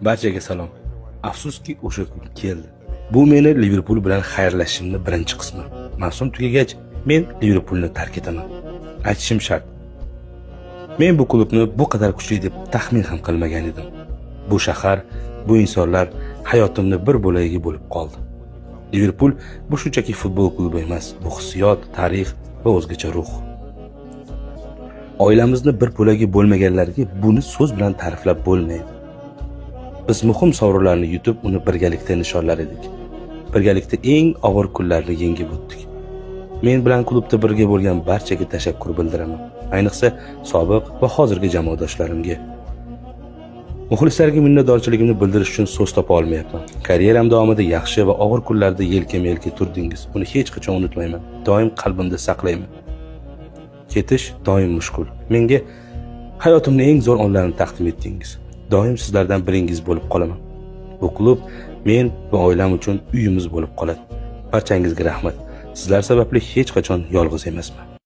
Barchaga salom. Afsuski o'sha kun keldi. Bu meni Liverpool bilan xayrlashishimning birinchi qismi. Mavsum tugagach, men Liverpoolni tark etaman. Aytishim shart. Men bu klubni bu qadar kuchli deb taxmin ham qilmagan edim. Bu shahar, bu insonlar hayotimni bir bo'lagiga bo'lib qoldi. Liverpool bu shunchaki futbol klubi emas, bu hissiyot, tarix va o'zgacha ruh. Oilamizni bir bo'lagi bo'lmaganlarga buni so'z bilan ta'riflab bo'lmaydi. Biz muhim sovrinlarni yutib, uni birgalikda nishonlar edik. Birgalikda eng og'ir kunlarni yengib o'tdik. Men bilan klubda birga bo'lgan barchaga tashakkur bildiraman. Ayniqsa sobiq va hozirgi jamoadoshlarimga. Muxlislarga minnatdorchiligimni bildirish uchun so'z topa olmayapman. Karyeram davomida yaxshi va og'ir kunlarda yelkama-yelka turdingiz. Buni hech qachon unutmayman. Doim qalbimda saqlayman. Ketish doim mushkul. Menga hayotimning eng zo'r onlarini taqdim etdingiz. Doim sizlardan biringiz bo'lib qolaman. Bu klub men va oilam uchun uyimiz bo'lib qoladi. Barchangizga rahmat. Sizlar sababli hech qachon yolg'iz emasman.